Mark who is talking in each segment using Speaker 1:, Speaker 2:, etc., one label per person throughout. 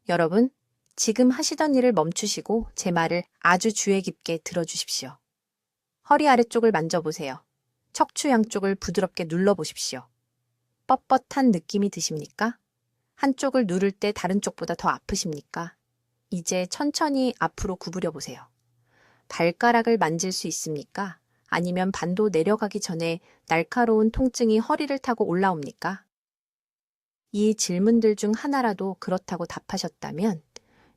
Speaker 1: 여러분, 지금 하시던 일을 멈추시고 제 말을 아주 주의 깊게 들어주십시오. 허리 아래쪽을 만져보세요. 척추 양쪽을 부드럽게 눌러보십시오. 뻣뻣한 느낌이 드십니까? 한쪽을 누를 때 다른 쪽보다 더 아프십니까? 이제 천천히 앞으로 구부려 보세요. 발가락을 만질 수 있습니까? 아니면 반도 내려가기 전에 날카로운 통증이 허리를 타고 올라옵니까? 이 질문들 중 하나라도 그렇다고 답하셨다면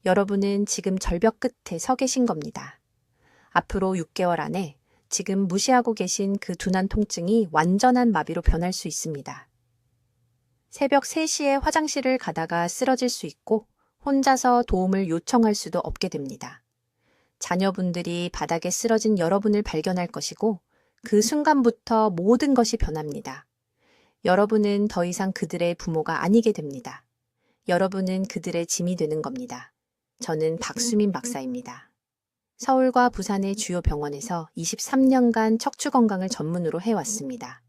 Speaker 1: 여러분은 지금 절벽 끝에 서 계신 겁니다. 앞으로 6개월 안에 지금 무시하고 계신 그 둔한 통증이 완전한 마비로 변할 수 있습니다. 새벽 3시에 화장실을 가다가 쓰러질 수 있고 혼자서 도움을 요청할 수도 없게 됩니다. 자녀분들이 바닥에 쓰러진 여러분을 발견할 것이고 그 순간부터 모든 것이 변합니다. 여러분은 더 이상 그들의 부모가 아니게 됩니다. 여러분은 그들의 짐이 되는 겁니다. 저는 박수민 박사입니다. 서울과 부산의 주요 병원에서 23년간 척추 건강을 전문으로 해왔습니다.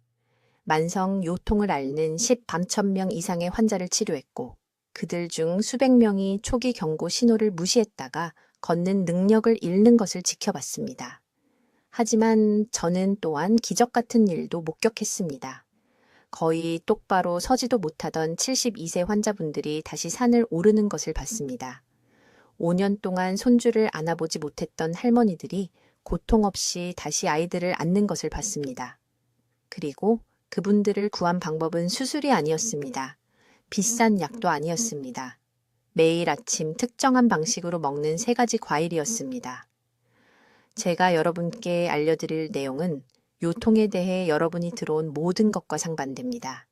Speaker 1: 만성 요통을 앓는 10반천명 이상의 환자를 치료했고 그들 중 수백 명이 초기 경고 신호를 무시했다가 걷는 능력을 잃는 것을 지켜봤습니다. 하지만 저는 또한 기적 같은 일도 목격했습니다. 거의 똑바로 서지도 못하던 72세 환자분들이 다시 산을 오르는 것을 봤습니다. 5년 동안 손주를 안아보지 못했던 할머니들이 고통 없이 다시 아이들을 안는 것을 봤습니다. 그리고 그분들을 구한 방법은 수술이 아니었습니다. 비싼 약도 아니었습니다. 매일 아침 특정한 방식으로 먹는 3가지 과일이었습니다. 제가 여러분께 알려드릴 내용은 요통에 대해 여러분이 들어온 모든 것과 상반됩니다.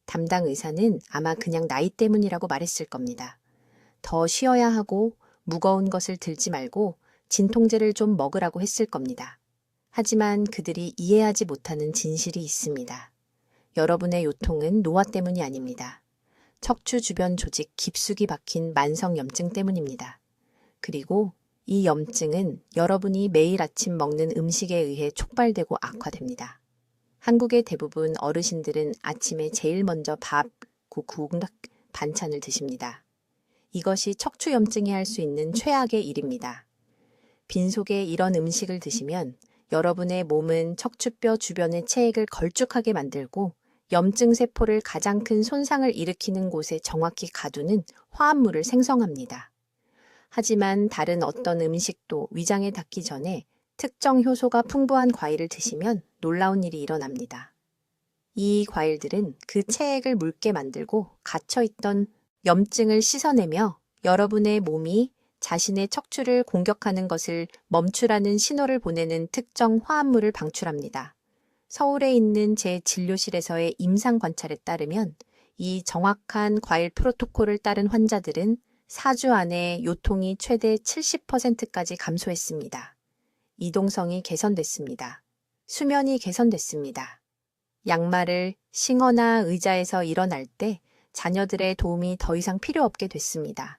Speaker 1: 담당 의사는 아마 그냥 나이 때문이라고 말했을 겁니다. 더 쉬어야 하고 무거운 것을 들지 말고 진통제를 좀 먹으라고 했을 겁니다. 하지만 그들이 이해하지 못하는 진실이 있습니다. 여러분의 요통은 노화 때문이 아닙니다. 척추 주변 조직 깊숙이 박힌 만성염증 때문입니다. 그리고 이 염증은 여러분이 매일 아침 먹는 음식에 의해 촉발되고 악화됩니다. 한국의 대부분 어르신들은 아침에 제일 먼저 밥, 국, 반찬을 드십니다. 이것이 척추염증이 할 수 있는 최악의 일입니다. 빈속에 이런 음식을 드시면 여러분의 몸은 척추뼈 주변의 체액을 걸쭉하게 만들고 염증 세포를 가장 큰 손상을 일으키는 곳에 정확히 가두는 화합물을 생성합니다. 하지만 다른 어떤 음식도 위장에 닿기 전에 특정 효소가 풍부한 과일을 드시면 놀라운 일이 일어납니다. 이 과일들은 그 체액을 묽게 만들고 갇혀있던 염증을 씻어내며 여러분의 몸이 자신의 척추를 공격하는 것을 멈추라는 신호를 보내는 특정 화합물을 방출합니다. 서울에 있는 제 진료실에서의 임상 관찰에 따르면 이 정확한 과일 프로토콜을 따른 환자들은 4주 안에 요통이 최대 70%까지 감소했습니다. 이동성이 개선됐습니다. 수면이 개선됐습니다. 양말을 신거나 의자에서 일어날 때 자녀들의 도움이 더 이상 필요 없게 됐습니다.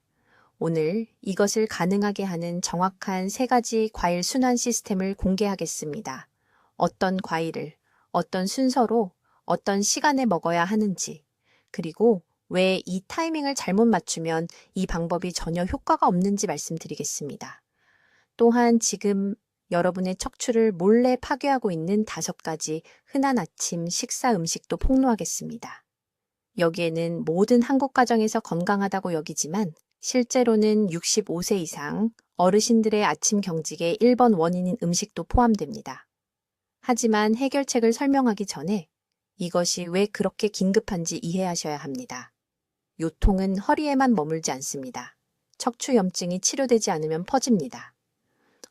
Speaker 1: 오늘 이것을 가능하게 하는 정확한 3가지 과일 순환 시스템을 공개하겠습니다. 어떤 과일을, 어떤 순서로, 어떤 시간에 먹어야 하는지, 그리고 왜 이 타이밍을 잘못 맞추면 이 방법이 전혀 효과가 없는지 말씀드리겠습니다. 또한 지금 여러분의 척추를 몰래 파괴하고 있는 5가지 흔한 아침 식사 음식도 폭로하겠습니다. 여기에는 모든 한국 가정에서 건강하다고 여기지만 실제로는 65세 이상 어르신들의 아침 경직의 1번 원인인 음식도 포함됩니다. 하지만 해결책을 설명하기 전에 이것이 왜 그렇게 긴급한지 이해하셔야 합니다. 요통은 허리에만 머물지 않습니다. 척추염증이 치료되지 않으면 퍼집니다.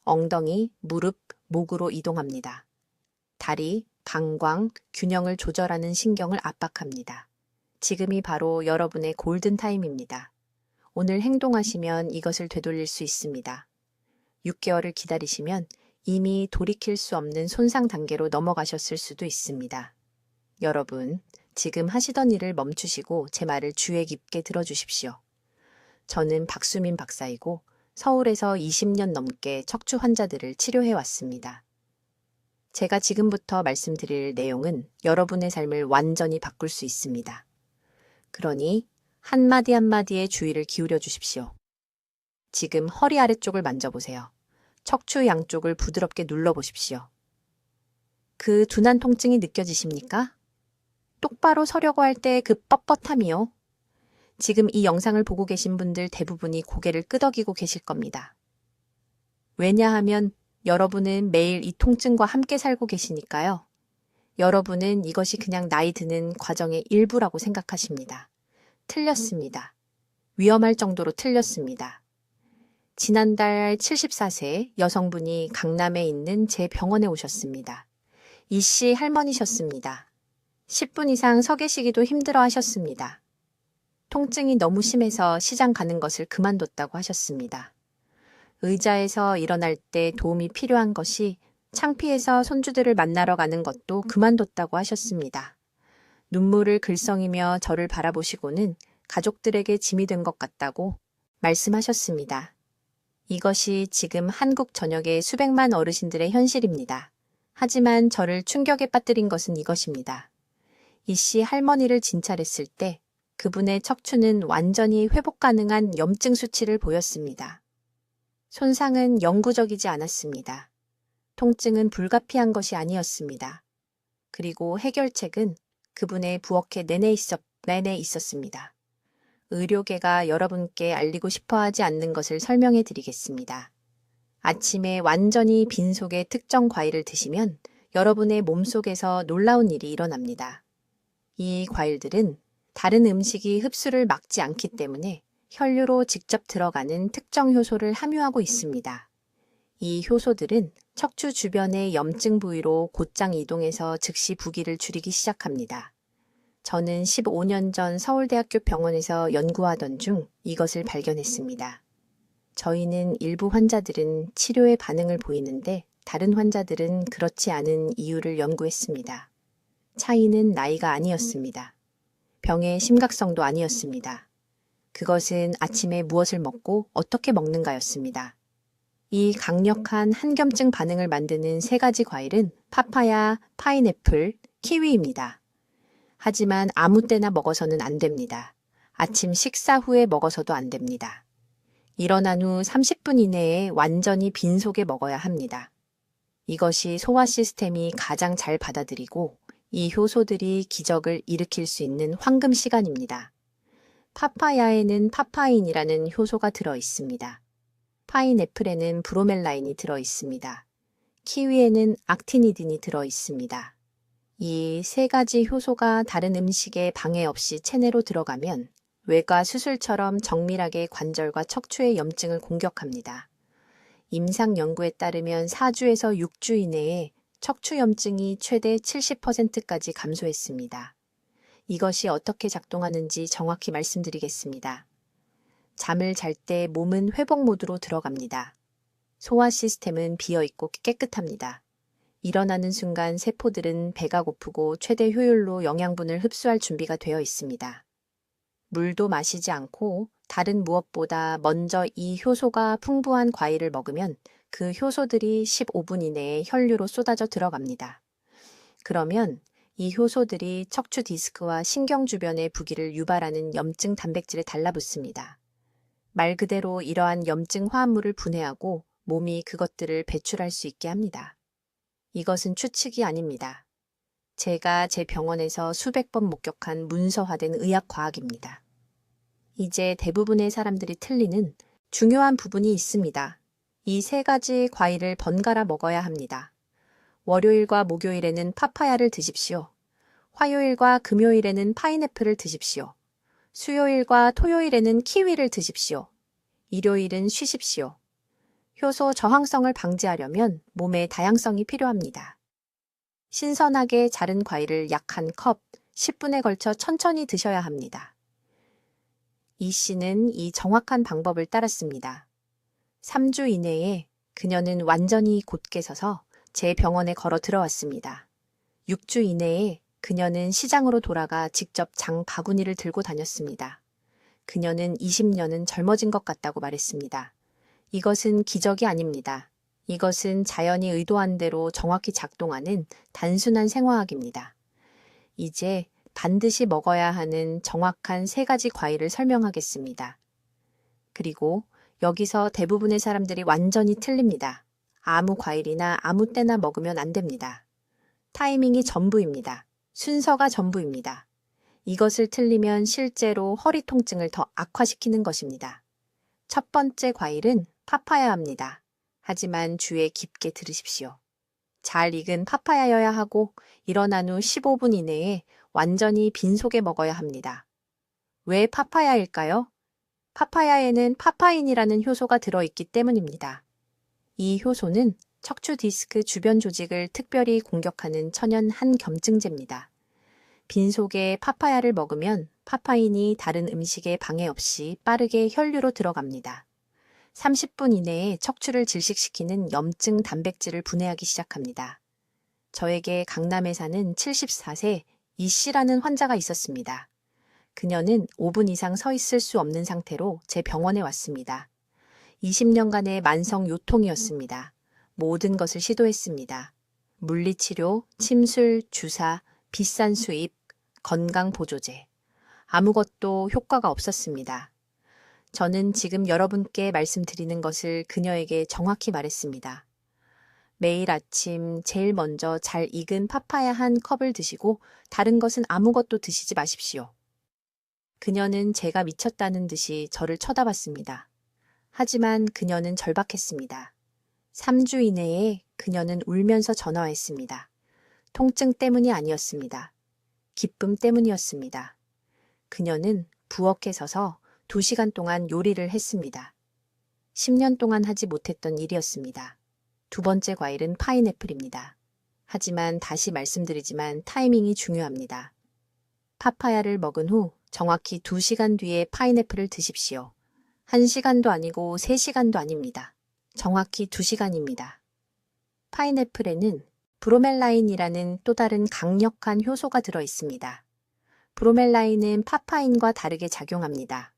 Speaker 1: 엉덩이, 무릎, 목으로 이동합니다. 다리, 방광, 균형을 조절하는 신경을 압박합니다. 지금이 바로 여러분의 골든타임입니다. 오늘 행동하시면 이것을 되돌릴 수 있습니다. 6개월을 기다리시면 이미 돌이킬 수 없는 손상 단계로 넘어가셨을 수도 있습니다. 여러분, 지금 하시던 일을 멈추시고 제 말을 주의 깊게 들어주십시오. 저는 박수민 박사이고 서울에서 20년 넘게 척추 환자들을 치료해왔습니다. 제가 지금부터 말씀드릴 내용은 여러분의 삶을 완전히 바꿀 수 있습니다. 그러니 한마디 한마디에 주의를 기울여 주십시오. 지금 허리 아래쪽을 만져보세요. 척추 양쪽을 부드럽게 눌러보십시오. 그 둔한 통증이 느껴지십니까? 똑바로 서려고 할 때 그 뻣뻣함이요. 지금 이 영상을 보고 계신 분들 대부분이 고개를 끄덕이고 계실 겁니다. 왜냐하면 여러분은 매일 이 통증과 함께 살고 계시니까요. 여러분은 이것이 그냥 나이 드는 과정의 일부라고 생각하십니다. 틀렸습니다. 위험할 정도로 틀렸습니다. 지난달 74세 여성분이 강남에 있는 제 병원에 오셨습니다. 이 씨 할머니셨습니다. 10분 이상 서 계시기도 힘들어 하셨습니다. 통증이 너무 심해서 시장 가는 것을 그만뒀다고 하셨습니다. 의자에서 일어날 때 도움이 필요한 것이 창피해서 손주들을 만나러 가는 것도 그만뒀다고 하셨습니다. 눈물을 글썽이며 저를 바라보시고는 가족들에게 짐이 된 것 같다고 말씀하셨습니다. 이것이 지금 한국 전역의 수백만 어르신들의 현실입니다. 하지만 저를 충격에 빠뜨린 것은 이것입니다. 이 씨 할머니를 진찰했을 때 그분의 척추는 완전히 회복 가능한 염증 수치를 보였습니다. 손상은 영구적이지 않았습니다. 통증은 불가피한 것이 아니었습니다. 그리고 해결책은 그분의 부엌에 내내 있었습니다. 의료계가 여러분께 알리고 싶어 하지 않는 것을 설명해 드리겠습니다. 아침에 완전히 빈속의 특정 과일을 드시면 여러분의 몸속에서 놀라운 일이 일어납니다. 이 과일들은 다른 음식이 흡수를 막지 않기 때문에 혈류로 직접 들어가는 특정 효소를 함유하고 있습니다. 이 효소들은 척추 주변의 염증 부위로 곧장 이동해서 즉시 부기를 줄이기 시작합니다. 저는 15년 전 서울대학교 병원에서 연구하던 중 이것을 발견했습니다. 저희는 일부 환자들은 치료에 반응을 보이는데 다른 환자들은 그렇지 않은 이유를 연구했습니다. 차이는 나이가 아니었습니다. 병의 심각성도 아니었습니다. 그것은 아침에 무엇을 먹고 어떻게 먹는가였습니다. 이 강력한 한겸증 반응을 만드는 세 가지 과일은 파파야, 파인애플, 키위입니다. 하지만 아무 때나 먹어서는 안 됩니다. 아침 식사 후에 먹어서도 안 됩니다. 일어난 후 30분 이내에 완전히 빈속에 먹어야 합니다. 이것이 소화 시스템이 가장 잘 받아들이고 이 효소들이 기적을 일으킬 수 있는 황금 시간입니다. 파파야에는 파파인이라는 효소가 들어 있습니다. 파인애플에는 브로멜라인이 들어 있습니다. 키위에는 악티니딘이 들어 있습니다. 이 세 가지 효소가 다른 음식에 방해 없이 체내로 들어가면 외과 수술처럼 정밀하게 관절과 척추의 염증을 공격합니다. 임상 연구에 따르면 4주에서 6주 이내에 척추 염증이 최대 70%까지 감소했습니다. 이것이 어떻게 작동하는지 정확히 말씀드리겠습니다. 잠을 잘 때 몸은 회복 모드로 들어갑니다. 소화 시스템은 비어있고 깨끗합니다. 일어나는 순간 세포들은 배가 고프고 최대 효율로 영양분을 흡수할 준비가 되어 있습니다. 물도 마시지 않고 다른 무엇보다 먼저 이 효소가 풍부한 과일을 먹으면 그 효소들이 15분 이내에 혈류로 쏟아져 들어갑니다. 그러면 이 효소들이 척추 디스크와 신경 주변의 부기를 유발하는 염증 단백질에 달라붙습니다. 말 그대로 이러한 염증 화합물을 분해하고 몸이 그것들을 배출할 수 있게 합니다. 이것은 추측이 아닙니다. 제가 제 병원에서 수백 번 목격한 문서화된 의학 과학입니다. 이제 대부분의 사람들이 틀리는 중요한 부분이 있습니다. 이 세 가지 과일을 번갈아 먹어야 합니다. 월요일과 목요일에는 파파야를 드십시오. 화요일과 금요일에는 파인애플을 드십시오. 수요일과 토요일에는 키위를 드십시오. 일요일은 쉬십시오. 효소 저항성을 방지하려면 몸에 다양성이 필요합니다. 신선하게 자른 과일을 약 한 컵, 10분에 걸쳐 천천히 드셔야 합니다. 이 씨는 이 정확한 방법을 따랐습니다. 3주 이내에 그녀는 완전히 곧게 서서 제 병원에 걸어 들어왔습니다. 6주 이내에 그녀는 시장으로 돌아가 직접 장 바구니를 들고 다녔습니다. 그녀는 20년은 젊어진 것 같다고 말했습니다. 이것은 기적이 아닙니다. 이것은 자연이 의도한 대로 정확히 작동하는 단순한 생화학입니다. 이제 반드시 먹어야 하는 정확한 세 가지 과일을 설명하겠습니다. 그리고 여기서 대부분의 사람들이 완전히 틀립니다. 아무 과일이나 아무 때나 먹으면 안 됩니다. 타이밍이 전부입니다. 순서가 전부입니다. 이것을 틀리면 실제로 허리 통증을 더 악화시키는 것입니다. 첫 번째 과일은 파파야입니다. 하지만 주의 깊게 들으십시오. 잘 익은 파파야여야 하고 일어난 후 15분 이내에 완전히 빈속에 먹어야 합니다. 왜 파파야일까요? 파파야에는 파파인이라는 효소가 들어있기 때문입니다. 이 효소는 척추 디스크 주변 조직을 특별히 공격하는 천연 한겸증제입니다. 빈속에 파파야를 먹으면 파파인이 다른 음식에 방해 없이 빠르게 혈류로 들어갑니다. 30분 이내에 척추를 질식시키는 염증 단백질을 분해하기 시작합니다. 저에게 강남에 사는 74세 이씨라는 환자가 있었습니다. 그녀는 5분 이상 서 있을 수 없는 상태로 제 병원에 왔습니다. 20년간의 만성 요통이었습니다. 모든 것을 시도했습니다. 물리치료, 침술, 주사, 비싼 수입, 건강보조제. 아무것도 효과가 없었습니다. 저는 지금 여러분께 말씀드리는 것을 그녀에게 정확히 말했습니다. 매일 아침 제일 먼저 잘 익은 파파야 한 컵을 드시고 다른 것은 아무것도 드시지 마십시오. 그녀는 제가 미쳤다는 듯이 저를 쳐다봤습니다. 하지만 그녀는 절박했습니다. 3주 이내에 그녀는 울면서 전화했습니다. 통증 때문이 아니었습니다. 기쁨 때문이었습니다. 그녀는 부엌에 서서 2시간 동안 요리를 했습니다. 10년 동안 하지 못했던 일이었습니다. 두 번째 과일은 파인애플입니다. 하지만 다시 말씀드리지만 타이밍이 중요합니다. 파파야를 먹은 후 정확히 2시간 뒤에 파인애플을 드십시오. 1시간도 아니고 3시간도 아닙니다. 정확히 2시간입니다. 파인애플에는 브로멜라인이라는 또 다른 강력한 효소가 들어 있습니다. 브로멜라인은 파파인과 다르게 작용합니다.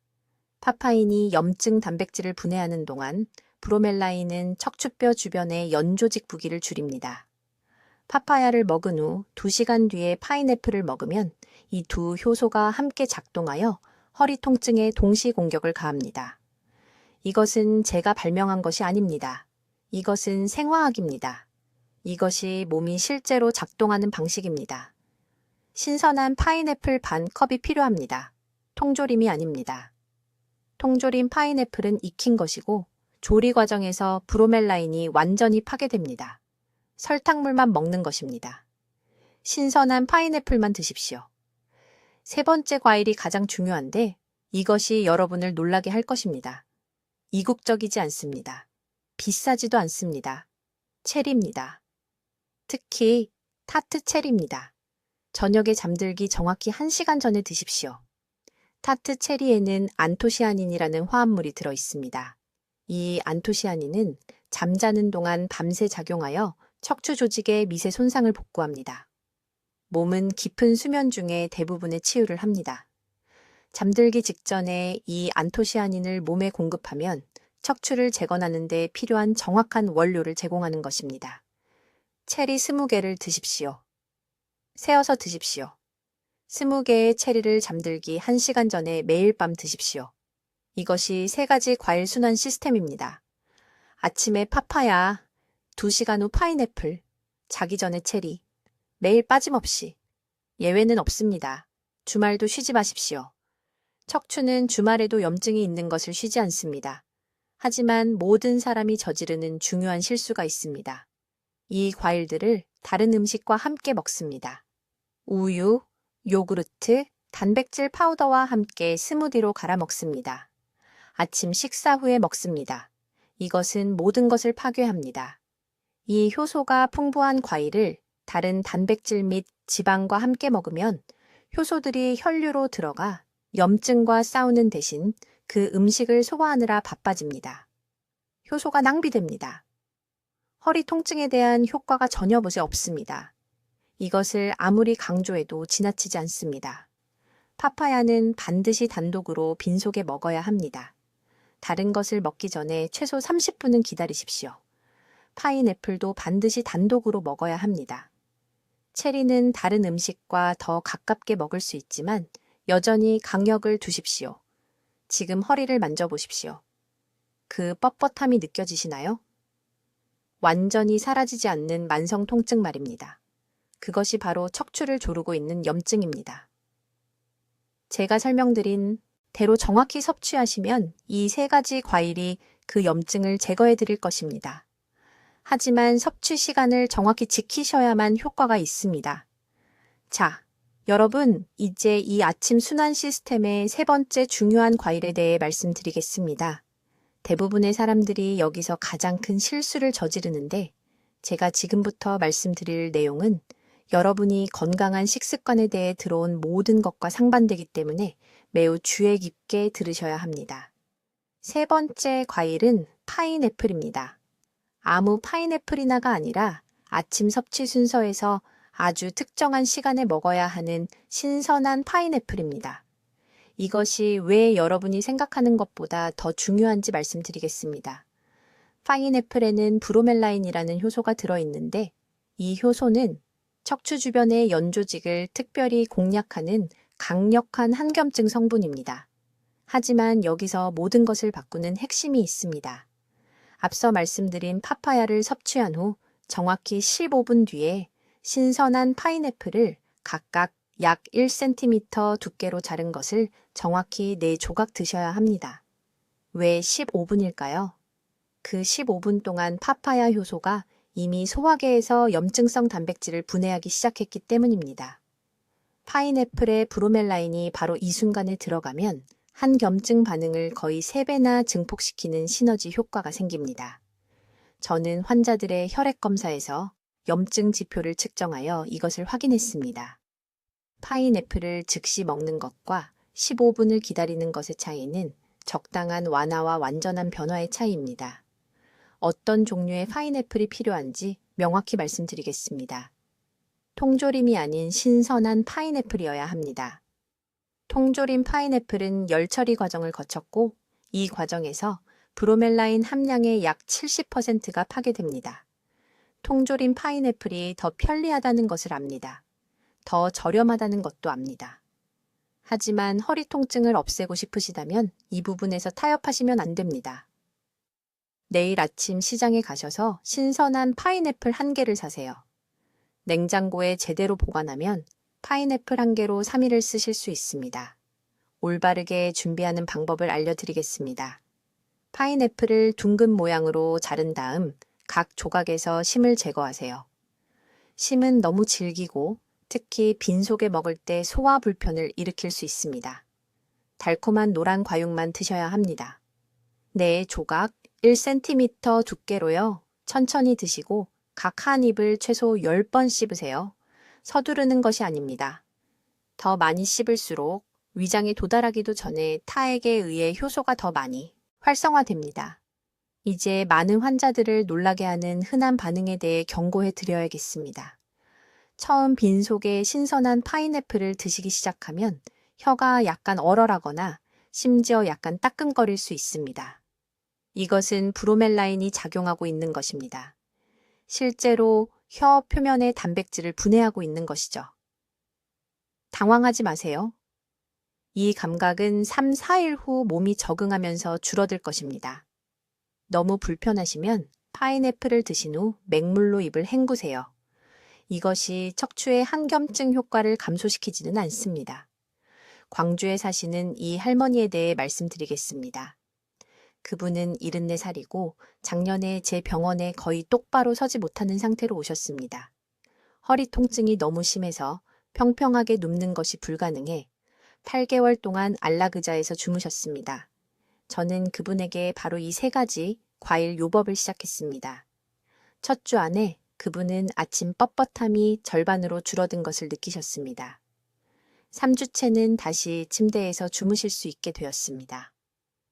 Speaker 1: 파파인이 염증 단백질을 분해하는 동안 브로멜라인은 척추뼈 주변의 연조직 부기를 줄입니다. 파파야를 먹은 후 2시간 뒤에 파인애플을 먹으면 이 두 효소가 함께 작동하여 허리 통증에 동시 공격을 가합니다. 이것은 제가 발명한 것이 아닙니다. 이것은 생화학입니다. 이것이 몸이 실제로 작동하는 방식입니다. 신선한 파인애플 반 컵이 필요합니다. 통조림이 아닙니다. 통조림 파인애플은 익힌 것이고 조리 과정에서 브로멜라인이 완전히 파괴됩니다. 설탕물만 먹는 것입니다. 신선한 파인애플만 드십시오. 세 번째 과일이 가장 중요한데 이것이 여러분을 놀라게 할 것입니다. 이국적이지 않습니다. 비싸지도 않습니다. 체리입니다. 특히 타트 체리입니다. 저녁에 잠들기 정확히 1시간 전에 드십시오. 타트 체리에는 안토시아닌이라는 화합물이 들어 있습니다. 이 안토시아닌은 잠자는 동안 밤새 작용하여 척추 조직의 미세 손상을 복구합니다. 몸은 깊은 수면 중에 대부분의 치유를 합니다. 잠들기 직전에 이 안토시아닌을 몸에 공급하면 척추를 재건하는 데 필요한 정확한 원료를 제공하는 것입니다. 체리 20개를 드십시오. 세어서 드십시오. 20개의 체리를 잠들기 1시간 전에 매일 밤 드십시오. 이것이 3가지 과일 순환 시스템입니다. 아침에 파파야, 2시간 후 파인애플, 자기 전에 체리, 매일 빠짐없이. 예외는 없습니다. 주말도 쉬지 마십시오. 척추는 주말에도 염증이 있는 것을 쉬지 않습니다. 하지만 모든 사람이 저지르는 중요한 실수가 있습니다. 이 과일들을 다른 음식과 함께 먹습니다. 우유, 요구르트, 단백질 파우더와 함께 스무디로 갈아 먹습니다. 아침 식사 후에 먹습니다. 이것은 모든 것을 파괴합니다. 이 효소가 풍부한 과일을 다른 단백질 및 지방과 함께 먹으면 효소들이 혈류로 들어가 염증과 싸우는 대신 그 음식을 소화하느라 바빠집니다. 효소가 낭비됩니다. 허리 통증에 대한 효과가 전혀 없습니다. 이것을 아무리 강조해도 지나치지 않습니다. 파파야는 반드시 단독으로 빈속에 먹어야 합니다. 다른 것을 먹기 전에 최소 30분은 기다리십시오. 파인애플도 반드시 단독으로 먹어야 합니다. 체리는 다른 음식과 더 가깝게 먹을 수 있지만 여전히 강력을 두십시오. 지금 허리를 만져보십시오. 그 뻣뻣함이 느껴지시나요? 완전히 사라지지 않는 만성 통증 말입니다. 그것이 바로 척추를 조르고 있는 염증입니다. 제가 설명드린 대로 정확히 섭취하시면 이 세 가지 과일이 그 염증을 제거해 드릴 것입니다. 하지만 섭취 시간을 정확히 지키셔야만 효과가 있습니다. 자, 여러분, 이제 이 아침 순환 시스템의 세 번째 중요한 과일에 대해 말씀드리겠습니다. 대부분의 사람들이 여기서 가장 큰 실수를 저지르는데 제가 지금부터 말씀드릴 내용은 여러분이 건강한 식습관에 대해 들어온 모든 것과 상반되기 때문에 매우 주의 깊게 들으셔야 합니다. 세 번째 과일은 파인애플입니다. 아무 파인애플이나가 아니라 아침 섭취 순서에서 아주 특정한 시간에 먹어야 하는 신선한 파인애플입니다. 이것이 왜 여러분이 생각하는 것보다 더 중요한지 말씀드리겠습니다. 파인애플에는 브로멜라인이라는 효소가 들어있는데 이 효소는 척추 주변의 연조직을 특별히 공략하는 강력한 항염증 성분입니다. 하지만 여기서 모든 것을 바꾸는 핵심이 있습니다. 앞서 말씀드린 파파야를 섭취한 후 정확히 15분 뒤에 신선한 파인애플을 각각 약 1cm 두께로 자른 것을 정확히 4조각 드셔야 합니다. 왜 15분일까요? 그 15분 동안 파파야 효소가 이미 소화계에서 염증성 단백질을 분해하기 시작했기 때문입니다. 파인애플의 브로멜라인이 바로 이 순간에 들어가면 항염증 반응을 거의 3배나 증폭시키는 시너지 효과가 생깁니다. 저는 환자들의 혈액 검사에서 염증 지표를 측정하여 이것을 확인했습니다. 파인애플을 즉시 먹는 것과 15분을 기다리는 것의 차이는 적당한 완화와 완전한 변화의 차이입니다. 어떤 종류의 파인애플이 필요한지 명확히 말씀드리겠습니다. 통조림이 아닌 신선한 파인애플이어야 합니다. 통조림 파인애플은 열 처리 과정을 거쳤고 이 과정에서 브로멜라인 함량의 약 70%가 파괴됩니다. 통조림 파인애플이 더 편리하다는 것을 압니다. 더 저렴하다는 것도 압니다. 하지만 허리 통증을 없애고 싶으시다면 이 부분에서 타협하시면 안 됩니다. 내일 아침 시장에 가셔서 신선한 파인애플 1개를 사세요. 냉장고에 제대로 보관하면 파인애플 1개로 3일을 쓰실 수 있습니다. 올바르게 준비하는 방법을 알려드리겠습니다. 파인애플을 둥근 모양으로 자른 다음 각 조각에서 심을 제거하세요. 심은 너무 질기고 특히 빈속에 먹을 때 소화 불편을 일으킬 수 있습니다. 달콤한 노란 과육만 드셔야 합니다. 4조각 1cm 두께로요. 천천히 드시고 각 한 입을 최소 10번 씹으세요. 서두르는 것이 아닙니다. 더 많이 씹을수록 위장에 도달하기도 전에 타액에 의해 효소가 더 많이 활성화됩니다. 이제 많은 환자들을 놀라게 하는 흔한 반응에 대해 경고해 드려야겠습니다. 처음 빈속에 신선한 파인애플을 드시기 시작하면 혀가 약간 얼얼하거나 심지어 약간 따끔거릴 수 있습니다. 이것은 브로멜라인이 작용하고 있는 것입니다. 실제로 혀 표면의 단백질을 분해하고 있는 것이죠. 당황하지 마세요. 이 감각은 3, 4일 후 몸이 적응하면서 줄어들 것입니다. 너무 불편하시면 파인애플을 드신 후 맹물로 입을 헹구세요. 이것이 척추의 항염증 효과를 감소시키지는 않습니다. 광주에 사시는 이 할머니에 대해 말씀드리겠습니다. 그분은 74살이고 작년에 제 병원에 거의 똑바로 서지 못하는 상태로 오셨습니다. 허리 통증이 너무 심해서 평평하게 눕는 것이 불가능해 8개월 동안 안락의자에서 주무셨습니다. 저는 그분에게 바로 이 3가지 과일 요법을 시작했습니다. 첫 주 안에 그분은 아침 뻣뻣함이 절반으로 줄어든 것을 느끼셨습니다. 3주째는 다시 침대에서 주무실 수 있게 되었습니다.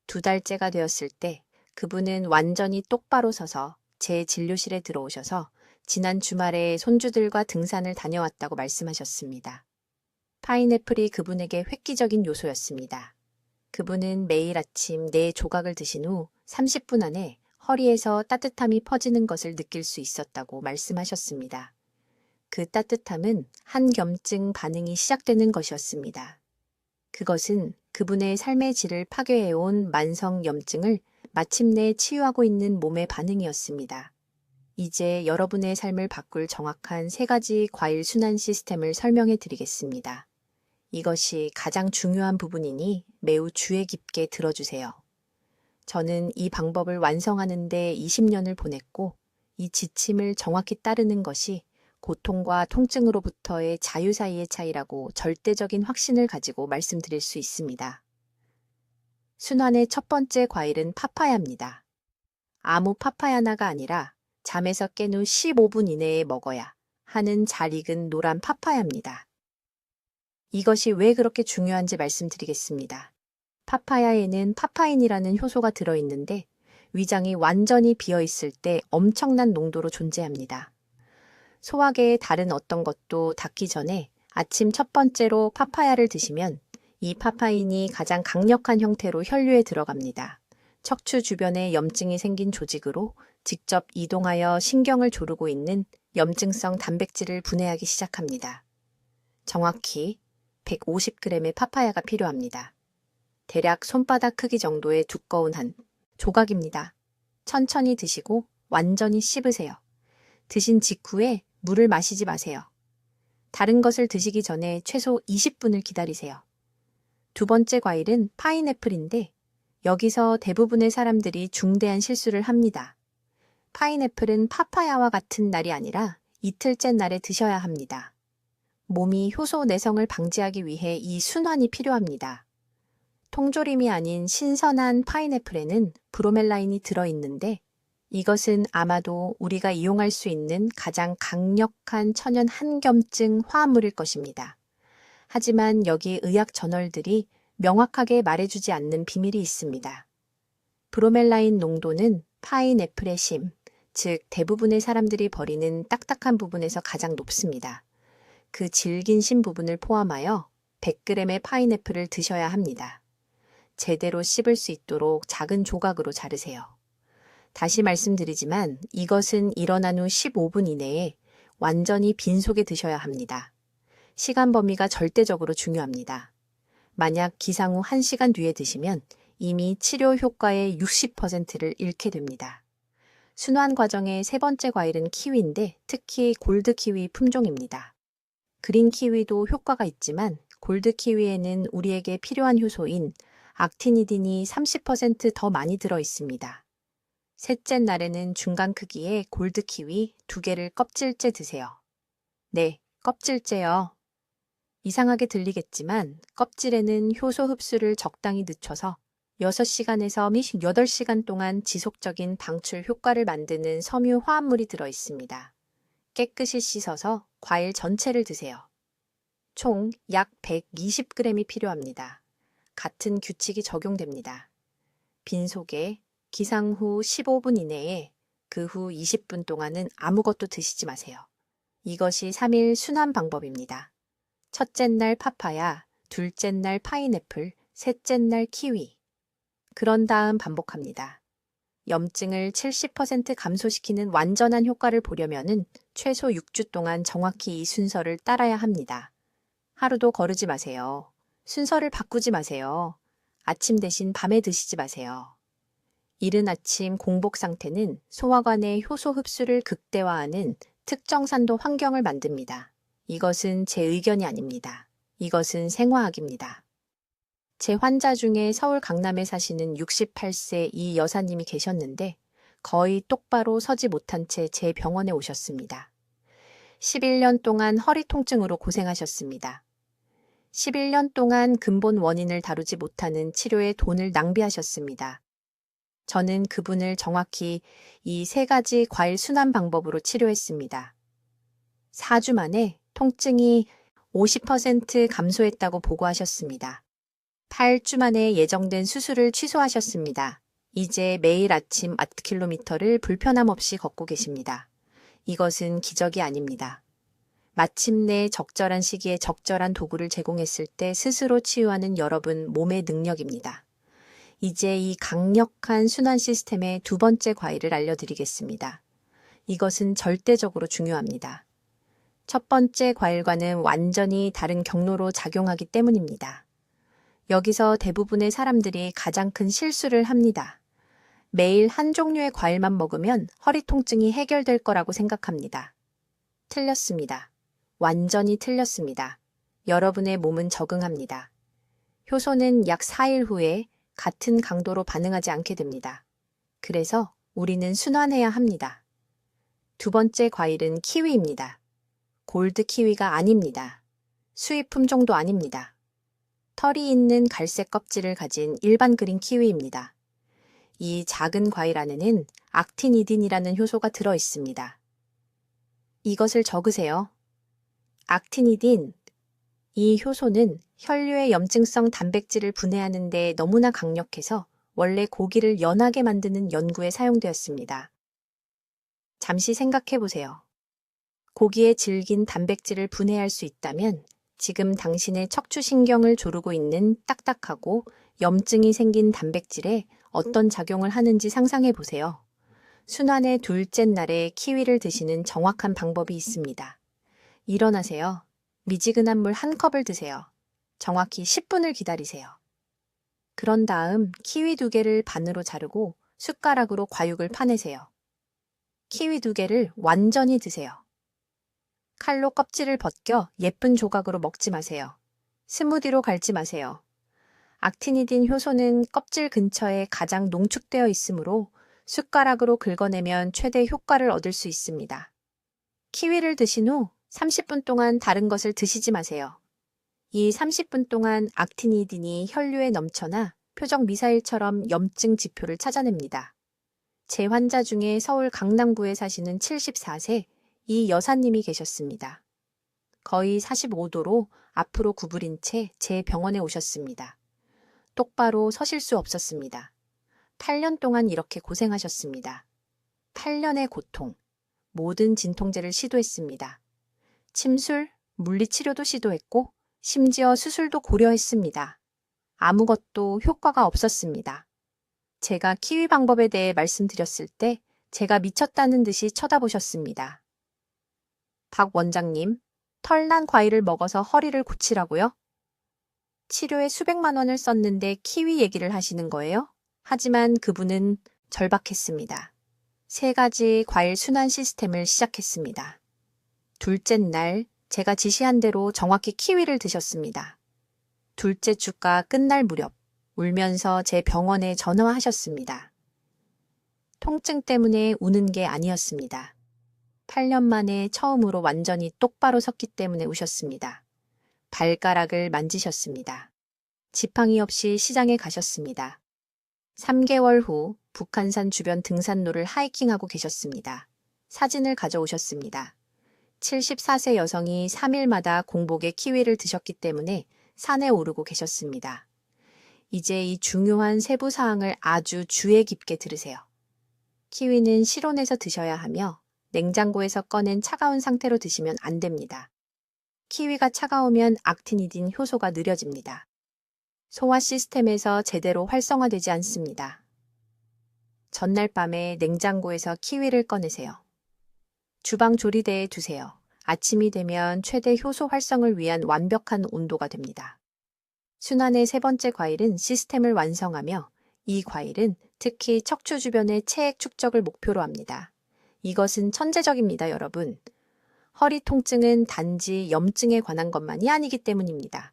Speaker 1: 2달째가 되었을 때 그분은 완전히 똑바로 서서 제 진료실에 들어오셔서 지난 주말에 손주들과 등산을 다녀왔다고 말씀하셨습니다. 파인애플이 그분에게 획기적인 요소였습니다. 그분은 매일 아침 4조각을 드신 후 30분 안에 허리에서 따뜻함이 퍼지는 것을 느낄 수 있었다고 말씀하셨습니다. 그 따뜻함은 항염증 반응이 시작되는 것이었습니다. 그것은 그분의 삶의 질을 파괴해온 만성 염증을 마침내 치유하고 있는 몸의 반응이었습니다. 이제 여러분의 삶을 바꿀 정확한 3가지 과일 순환 시스템을 설명해 드리겠습니다. 이것이 가장 중요한 부분이니 매우 주의 깊게 들어주세요. 저는 이 방법을 완성하는 데 20년을 보냈고 이 지침을 정확히 따르는 것이 고통과 통증으로부터의 자유 사이의 차이라고 절대적인 확신을 가지고 말씀드릴 수 있습니다. 순환의 첫 번째 과일은 파파야입니다. 아무 파파야나가 아니라 잠에서 깬 후 15분 이내에 먹어야 하는 잘 익은 노란 파파야입니다. 이것이 왜 그렇게 중요한지 말씀드리겠습니다. 파파야에는 파파인이라는 효소가 들어있는데 위장이 완전히 비어있을 때 엄청난 농도로 존재합니다. 소화계의 다른 어떤 것도 닿기 전에 아침 첫 번째로 파파야를 드시면 이 파파인이 가장 강력한 형태로 혈류에 들어갑니다. 척추 주변에 염증이 생긴 조직으로 직접 이동하여 신경을 조르고 있는 염증성 단백질을 분해하기 시작합니다. 정확히 150g의 파파야가 필요합니다. 대략 손바닥 크기 정도의 두꺼운 한 조각입니다. 천천히 드시고 완전히 씹으세요. 드신 직후에 물을 마시지 마세요. 다른 것을 드시기 전에 최소 20분을 기다리세요. 두 번째 과일은 파인애플인데 여기서 대부분의 사람들이 중대한 실수를 합니다. 파인애플은 파파야와 같은 날이 아니라 이틀째 날에 드셔야 합니다. 몸이 효소 내성을 방지하기 위해 이 순환이 필요합니다. 통조림이 아닌 신선한 파인애플에는 브로멜라인이 들어있는데 이것은 아마도 우리가 이용할 수 있는 가장 강력한 천연 한겸증 화합물일 것입니다. 하지만 여기 의학 저널들이 명확하게 말해주지 않는 비밀이 있습니다. 브로멜라인 농도는 파인애플의 심, 즉 대부분의 사람들이 버리는 딱딱한 부분에서 가장 높습니다. 그 질긴 심 부분을 포함하여 100g의 파인애플을 드셔야 합니다. 제대로 씹을 수 있도록 작은 조각으로 자르세요. 다시 말씀드리지만 이것은 일어난 후 15분 이내에 완전히 빈속에 드셔야 합니다. 시간 범위가 절대적으로 중요합니다. 만약 기상 후 1시간 뒤에 드시면 이미 치료 효과의 60%를 잃게 됩니다. 순환 과정의 세 번째 과일은 키위인데 특히 골드 키위 품종입니다. 그린 키위도 효과가 있지만 골드 키위에는 우리에게 필요한 효소인 악티니딘이 30% 더 많이 들어 있습니다. 셋째 날에는 중간 크기의 골드 키위 2개를 껍질째 드세요. 네, 껍질째요. 이상하게 들리겠지만 껍질에는 효소 흡수를 적당히 늦춰서 6시간에서 8시간 동안 지속적인 방출 효과를 만드는 섬유 화합물이 들어 있습니다. 깨끗이 씻어서 과일 전체를 드세요. 총 약 120g이 필요합니다. 같은 규칙이 적용됩니다. 빈속에 기상 후 15분 이내에 그 후 20분 동안은 아무것도 드시지 마세요. 이것이 3일 순환 방법입니다. 첫째 날 파파야, 둘째 날 파인애플, 셋째 날 키위. 그런 다음 반복합니다. 염증을 70% 감소시키는 완전한 효과를 보려면은 최소 6주 동안 정확히 이 순서를 따라야 합니다. 하루도 거르지 마세요. 순서를 바꾸지 마세요. 아침 대신 밤에 드시지 마세요. 이른 아침 공복 상태는 소화관의 효소 흡수를 극대화하는 특정산도 환경을 만듭니다. 이것은 제 의견이 아닙니다. 이것은 생화학입니다. 제 환자 중에 서울 강남에 사시는 68세 이 여사님이 계셨는데 거의 똑바로 서지 못한 채 제 병원에 오셨습니다. 11년 동안 허리 통증으로 고생하셨습니다. 11년 동안 근본 원인을 다루지 못하는 치료에 돈을 낭비하셨습니다. 저는 그분을 정확히 이 3가지 과일 순환 방법으로 치료했습니다. 4주 만에 통증이 50% 감소했다고 보고하셨습니다. 8주 만에 예정된 수술을 취소하셨습니다. 이제 매일 아침 8km를 불편함 없이 걷고 계십니다. 이것은 기적이 아닙니다. 마침내 적절한 시기에 적절한 도구를 제공했을 때 스스로 치유하는 여러분 몸의 능력입니다. 이제 이 강력한 순환 시스템의 두 번째 과일을 알려드리겠습니다. 이것은 절대적으로 중요합니다. 첫 번째 과일과는 완전히 다른 경로로 작용하기 때문입니다. 여기서 대부분의 사람들이 가장 큰 실수를 합니다. 매일 한 종류의 과일만 먹으면 허리 통증이 해결될 거라고 생각합니다. 틀렸습니다. 완전히 틀렸습니다. 여러분의 몸은 적응합니다. 효소는 약 4일 후에 같은 강도로 반응하지 않게 됩니다. 그래서 우리는 순환해야 합니다. 두 번째 과일은 키위입니다. 골드 키위가 아닙니다. 수입 품종도 아닙니다. 털이 있는 갈색 껍질을 가진 일반 그린 키위입니다. 이 작은 과일 안에는 악티니딘이라는 효소가 들어 있습니다. 이것을 적으세요. 악티니딘. 이 효소는 혈류의 염증성 단백질을 분해하는 데 너무나 강력해서 원래 고기를 연하게 만드는 연구에 사용되었습니다. 잠시 생각해 보세요. 고기의 질긴 단백질을 분해할 수 있다면 지금 당신의 척추신경을 조르고 있는 딱딱하고 염증이 생긴 단백질에 어떤 작용을 하는지 상상해 보세요. 순환의 둘째 날에 키위를 드시는 정확한 방법이 있습니다. 일어나세요. 미지근한 물 한 컵을 드세요. 정확히 10분을 기다리세요. 그런 다음 키위 2개를 반으로 자르고 숟가락으로 과육을 파내세요. 키위 2개를 완전히 드세요. 칼로 껍질을 벗겨 예쁜 조각으로 먹지 마세요. 스무디로 갈지 마세요. 악티니딘 효소는 껍질 근처에 가장 농축되어 있으므로 숟가락으로 긁어내면 최대 효과를 얻을 수 있습니다. 키위를 드신 후 30분 동안 다른 것을 드시지 마세요. 이 30분 동안 악티니딘이 혈류에 넘쳐나 표적 미사일처럼 염증 지표를 찾아냅니다. 제 환자 중에 서울 강남구에 사시는 74세 이 여사님이 계셨습니다. 거의 45도로 앞으로 구부린 채 제 병원에 오셨습니다. 똑바로 서실 수 없었습니다. 8년 동안 이렇게 고생하셨습니다. 8년의 고통, 모든 진통제를 시도했습니다. 침술, 물리치료도 시도했고 심지어 수술도 고려했습니다. 아무것도 효과가 없었습니다. 제가 키위 방법에 대해 말씀드렸을 때 제가 미쳤다는 듯이 쳐다보셨습니다. 박 원장님, 털난 과일을 먹어서 허리를 고치라고요? 치료에 수백만 원을 썼는데 키위 얘기를 하시는 거예요? 하지만 그분은 절박했습니다. 3가지 과일 순환 시스템을 시작했습니다. 둘째 날 제가 지시한 대로 정확히 키위를 드셨습니다. 둘째 주가 끝날 무렵 울면서 제 병원에 전화하셨습니다. 통증 때문에 우는 게 아니었습니다. 8년 만에 처음으로 완전히 똑바로 섰기 때문에 우셨습니다. 발가락을 만지셨습니다. 지팡이 없이 시장에 가셨습니다. 3개월 후 북한산 주변 등산로를 하이킹하고 계셨습니다. 사진을 가져오셨습니다. 74세 여성이 3일마다 공복에 키위를 드셨기 때문에 산에 오르고 계셨습니다. 이제 이 중요한 세부 사항을 아주 주의 깊게 들으세요. 키위는 실온에서 드셔야 하며 냉장고에서 꺼낸 차가운 상태로 드시면 안 됩니다. 키위가 차가우면 악티니딘 효소가 느려집니다. 소화 시스템에서 제대로 활성화되지 않습니다. 전날 밤에 냉장고에서 키위를 꺼내세요. 주방 조리대에 두세요. 아침이 되면 최대 효소 활성을 위한 완벽한 온도가 됩니다. 순환의 3번째 과일은 시스템을 완성하며 이 과일은 특히 척추 주변의 체액 축적을 목표로 합니다. 이것은 천재적입니다, 여러분. 허리 통증은 단지 염증에 관한 것만이 아니기 때문입니다.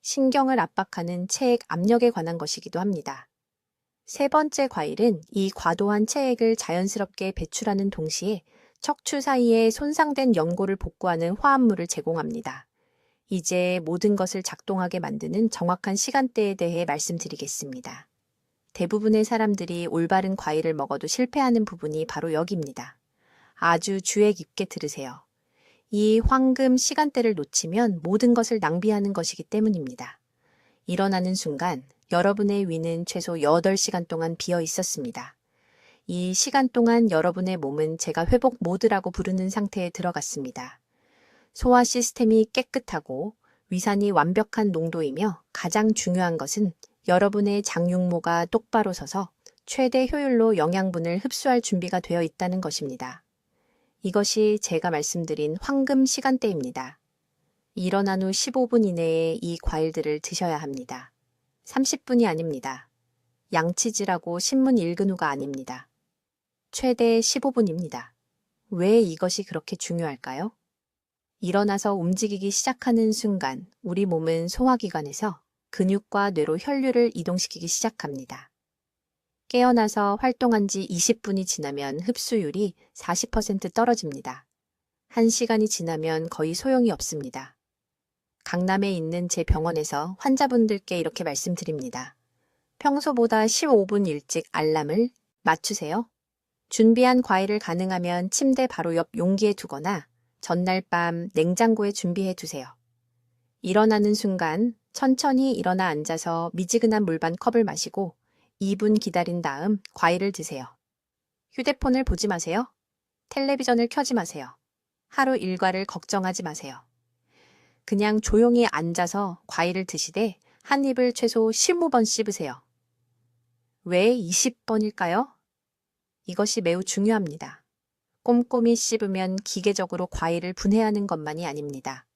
Speaker 1: 신경을 압박하는 체액 압력에 관한 것이기도 합니다. 3번째 과일은 이 과도한 체액을 자연스럽게 배출하는 동시에 척추 사이에 손상된 연골을 복구하는 화합물을 제공합니다. 이제 모든 것을 작동하게 만드는 정확한 시간대에 대해 말씀드리겠습니다. 대부분의 사람들이 올바른 과일을 먹어도 실패하는 부분이 바로 여기입니다. 아주 주의 깊게 들으세요. 이 황금 시간대를 놓치면 모든 것을 낭비하는 것이기 때문입니다. 일어나는 순간 여러분의 위는 최소 8시간 동안 비어 있었습니다. 이 시간 동안 여러분의 몸은 제가 회복 모드라고 부르는 상태에 들어갔습니다. 소화 시스템이 깨끗하고 위산이 완벽한 농도이며 가장 중요한 것은 여러분의 장육모가 똑바로 서서 최대 효율로 영양분을 흡수할 준비가 되어 있다는 것입니다. 이것이 제가 말씀드린 황금 시간대입니다. 일어난 후 15분 이내에 이 과일들을 드셔야 합니다. 30분이 아닙니다. 양치질하고 신문 읽은 후가 아닙니다. 최대 15분입니다. 왜 이것이 그렇게 중요할까요? 일어나서 움직이기 시작하는 순간 우리 몸은 소화기관에서 근육과 뇌로 혈류를 이동시키기 시작합니다. 깨어나서 활동한 지 20분이 지나면 흡수율이 40% 떨어집니다. 1시간이 지나면 거의 소용이 없습니다. 강남에 있는 제 병원에서 환자분들께 이렇게 말씀드립니다. 평소보다 15분 일찍 알람을 맞추세요. 준비한 과일을 가능하면 침대 바로 옆 용기에 두거나 전날 밤 냉장고에 준비해 두세요. 일어나는 순간 천천히 일어나 앉아서 미지근한 물 반 컵을 마시고 2분 기다린 다음 과일을 드세요. 휴대폰을 보지 마세요. 텔레비전을 켜지 마세요. 하루 일과를 걱정하지 마세요. 그냥 조용히 앉아서 과일을 드시되 한 입을 최소 15번 씹으세요. 왜 20번일까요? 이것이 매우 중요합니다. 꼼꼼히 씹으면 기계적으로 과일을 분해하는 것만이 아닙니다.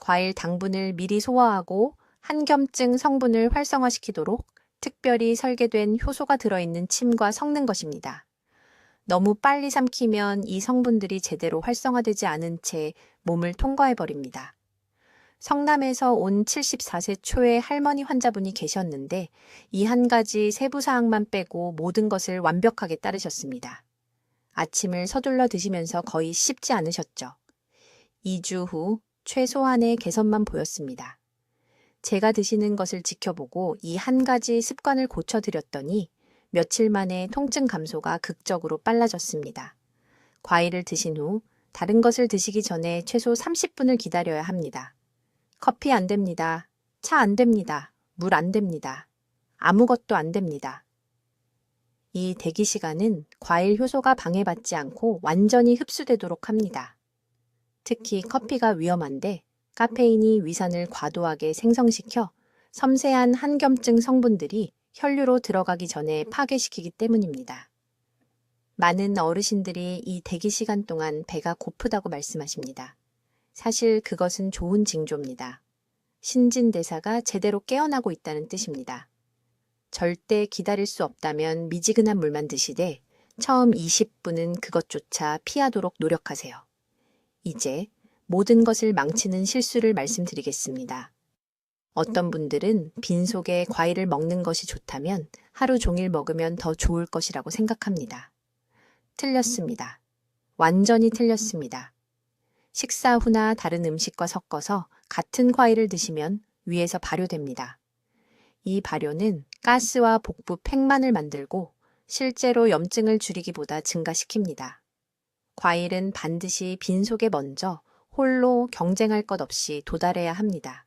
Speaker 1: 과일 당분을 미리 소화하고 한겸증 성분을 활성화시키도록 특별히 설계된 효소가 들어있는 침과 섞는 것입니다. 너무 빨리 삼키면 이 성분들이 제대로 활성화되지 않은 채 몸을 통과해버립니다. 성남에서 온 74세 초의 할머니 환자분이 계셨는데 이 한 가지 세부 사항만 빼고 모든 것을 완벽하게 따르셨습니다. 아침을 서둘러 드시면서 거의 씹지 않으셨죠. 2주 후 최소한의 개선만 보였습니다. 제가 드시는 것을 지켜보고 이 한 가지 습관을 고쳐드렸더니 며칠 만에 통증 감소가 극적으로 빨라졌습니다. 과일을 드신 후 다른 것을 드시기 전에 최소 30분을 기다려야 합니다. 커피 안 됩니다. 차 안 됩니다. 물 안 됩니다. 아무것도 안 됩니다. 이 대기 시간은 과일 효소가 방해받지 않고 완전히 흡수되도록 합니다. 특히 커피가 위험한데 카페인이 위산을 과도하게 생성시켜 섬세한 한겸증 성분들이 혈류로 들어가기 전에 파괴시키기 때문입니다. 많은 어르신들이 이 대기 시간 동안 배가 고프다고 말씀하십니다. 사실 그것은 좋은 징조입니다. 신진대사가 제대로 깨어나고 있다는 뜻입니다. 절대 기다릴 수 없다면 미지근한 물만 드시되 처음 20분은 그것조차 피하도록 노력하세요. 이제 모든 것을 망치는 실수를 말씀드리겠습니다. 어떤 분들은 빈속에 과일을 먹는 것이 좋다면 하루 종일 먹으면 더 좋을 것이라고 생각합니다. 틀렸습니다. 완전히 틀렸습니다. 식사 후나 다른 음식과 섞어서 같은 과일을 드시면 위에서 발효됩니다. 이 발효는 가스와 복부 팩만을 만들고 실제로 염증을 줄이기보다 증가시킵니다. 과일은 반드시 빈속에 먼저 홀로 경쟁할 것 없이 도달해야 합니다.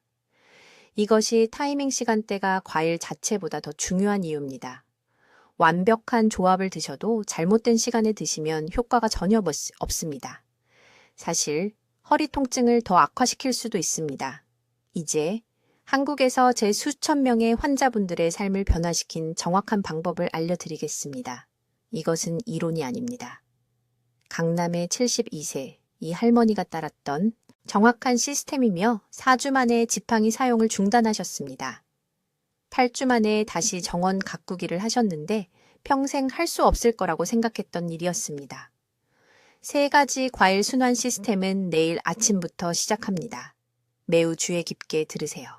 Speaker 1: 이것이 타이밍 시간대가 과일 자체보다 더 중요한 이유입니다. 완벽한 조합을 드셔도 잘못된 시간에 드시면 효과가 전혀 없습니다. 사실 허리 통증을 더 악화시킬 수도 있습니다. 이제 한국에서 제 수천 명의 환자분들의 삶을 변화시킨 정확한 방법을 알려드리겠습니다. 이것은 이론이 아닙니다. 강남의 72세 이 할머니가 따랐던 정확한 시스템이며 4주 만에 지팡이 사용을 중단하셨습니다. 8주 만에 다시 정원 가꾸기를 하셨는데 평생 할 수 없을 거라고 생각했던 일이었습니다. 3가지 과일 순환 시스템은 내일 아침부터 시작합니다. 매우 주의 깊게 들으세요.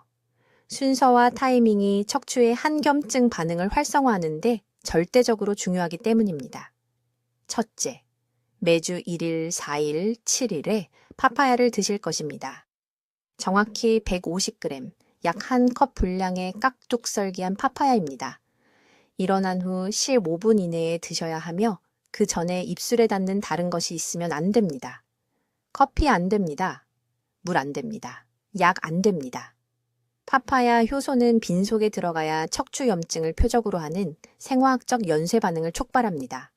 Speaker 1: 순서와 타이밍이 척추의 한겸증 반응을 활성화하는데 절대적으로 중요하기 때문입니다. 첫째, 매주 1일, 4일, 7일에 파파야를 드실 것입니다. 정확히 150g, 약 1컵 분량의 깍둑 썰기한 파파야입니다. 일어난 후 15분 이내에 드셔야 하며 그 전에 입술에 닿는 다른 것이 있으면 안 됩니다. 커피 안 됩니다. 물 안 됩니다. 약 안 됩니다. 파파야 효소는 빈속에 들어가야 척추 염증을 표적으로 하는 생화학적 연쇄 반응을 촉발합니다.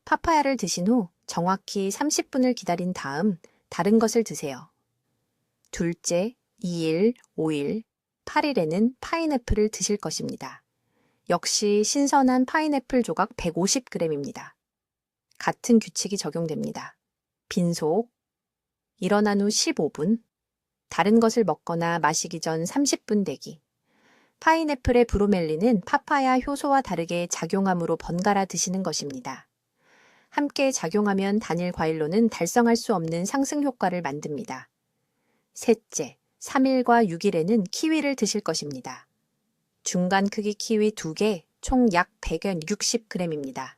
Speaker 1: 파파야를 드신 후 정확히 30분을 기다린 다음 다른 것을 드세요. 둘째, 2일, 5일, 8일에는 파인애플을 드실 것입니다. 역시 신선한 파인애플 조각 150g입니다. 같은 규칙이 적용됩니다. 빈속, 일어난 후 15분, 다른 것을 먹거나 마시기 전 30분 대기. 파인애플의 브로멜린은 파파야 효소와 다르게 작용함으로 번갈아 드시는 것입니다. 함께 작용하면 단일 과일로는 달성할 수 없는 상승 효과를 만듭니다. 셋째, 3일과 6일에는 키위를 드실 것입니다. 중간 크기 키위 2개, 총 약 160g입니다.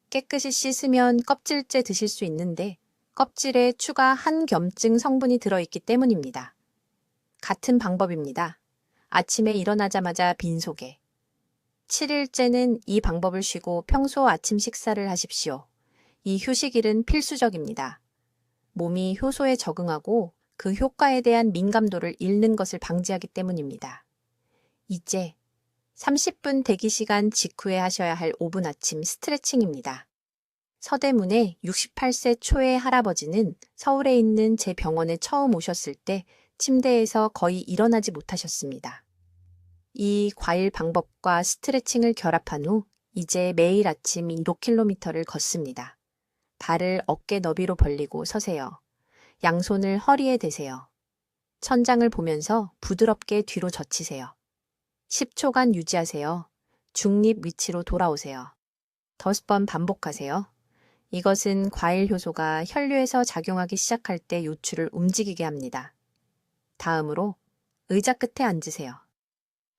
Speaker 1: 깨끗이 씻으면 껍질째 드실 수 있는데 껍질에 추가 한겸증 성분이 들어있기 때문입니다. 같은 방법입니다. 아침에 일어나자마자 빈속에. 7일째는 이 방법을 쉬고 평소 아침 식사를 하십시오. 이 휴식일은 필수적입니다. 몸이 효소에 적응하고 그 효과에 대한 민감도를 잃는 것을 방지하기 때문입니다. 이제 30분 대기 시간 직후에 하셔야 할 5분 아침 스트레칭입니다. 서대문의 68세 초의 할아버지는 서울에 있는 제 병원에 처음 오셨을 때 침대에서 거의 일어나지 못하셨습니다. 이 과일 방법과 스트레칭을 결합한 후 이제 매일 아침 1km를 걷습니다. 발을 어깨 너비로 벌리고 서세요. 양손을 허리에 대세요. 천장을 보면서 부드럽게 뒤로 젖히세요. 10초간 유지하세요. 중립 위치로 돌아오세요. 5번 반복하세요. 이것은 과일 효소가 혈류에서 작용하기 시작할 때 요추를 움직이게 합니다. 다음으로 의자 끝에 앉으세요.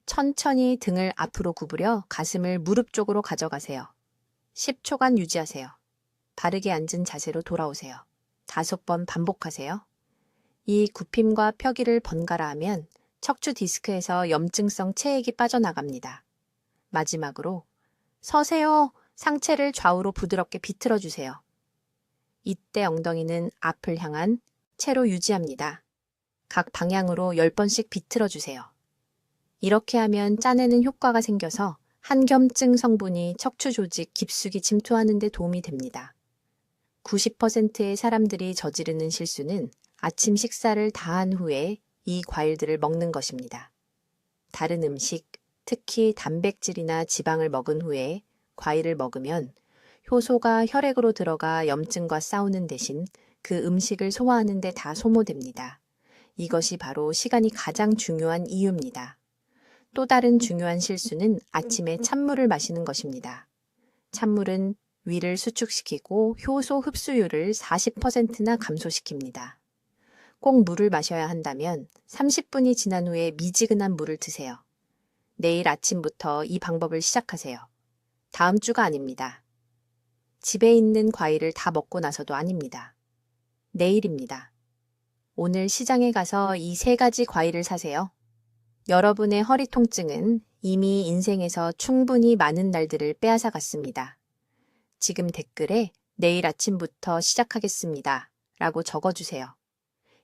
Speaker 1: 천천히 등을 앞으로 구부려 가슴을 무릎 쪽으로 가져가세요. 10초간 유지하세요. 바르게 앉은 자세로 돌아오세요. 5번 반복하세요. 이 굽힘과 펴기를 번갈아 하면 척추 디스크에서 염증성 체액이 빠져나갑니다. 마지막으로 서세요. 상체를 좌우로 부드럽게 비틀어 주세요. 이때 엉덩이는 앞을 향한 채로 유지합니다. 각 방향으로 10번씩 비틀어 주세요. 이렇게 하면 짜내는 효과가 생겨서 한겸증 성분이 척추 조직 깊숙이 침투하는 데 도움이 됩니다. 90%의 사람들이 저지르는 실수는 아침 식사를 다 한 후에 이 과일들을 먹는 것입니다. 다른 음식, 특히 단백질이나 지방을 먹은 후에 과일을 먹으면 효소가 혈액으로 들어가 염증과 싸우는 대신 그 음식을 소화하는 데 다 소모됩니다. 이것이 바로 시간이 가장 중요한 이유입니다. 또 다른 중요한 실수는 아침에 찬물을 마시는 것입니다. 찬물은 위를 수축시키고 효소 흡수율을 40%나 감소시킵니다. 꼭 물을 마셔야 한다면 30분이 지난 후에 미지근한 물을 드세요. 내일 아침부터 이 방법을 시작하세요. 다음 주가 아닙니다. 집에 있는 과일을 다 먹고 나서도 아닙니다. 내일입니다. 오늘 시장에 가서 이 3가지 과일을 사세요. 여러분의 허리 통증은 이미 인생에서 충분히 많은 날들을 빼앗아 갔습니다. 지금 댓글에 내일 아침부터 시작하겠습니다. 라고 적어주세요.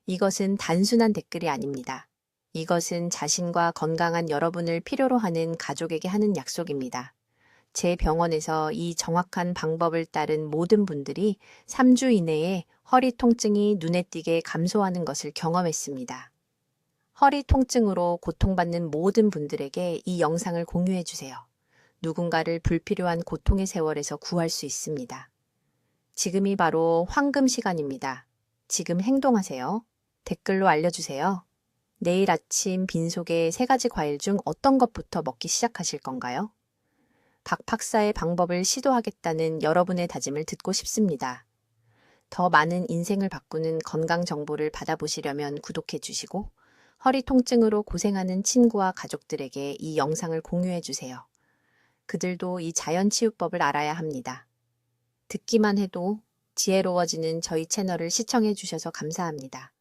Speaker 1: 이것은 단순한 댓글이 아닙니다. 이것은 자신과 건강한 여러분을 필요로 하는 가족에게 하는 약속입니다. 제 병원에서 이 정확한 방법을 따른 모든 분들이 3주 이내에 허리 통증이 눈에 띄게 감소하는 것을 경험했습니다. 허리 통증으로 고통받는 모든 분들에게 이 영상을 공유해 주세요. 누군가를 불필요한 고통의 세월에서 구할 수 있습니다. 지금이 바로 황금 시간입니다. 지금 행동하세요. 댓글로 알려주세요. 내일 아침 빈속에 3가지 과일 중 어떤 것부터 먹기 시작하실 건가요? 박 박사의 방법을 시도하겠다는 여러분의 다짐을 듣고 싶습니다. 더 많은 인생을 바꾸는 건강 정보를 받아보시려면 구독해 주시고 허리 통증으로 고생하는 친구와 가족들에게 이 영상을 공유해 주세요. 그들도 이 자연치유법을 알아야 합니다. 듣기만 해도 지혜로워지는 저희 채널을 시청해 주셔서 감사합니다.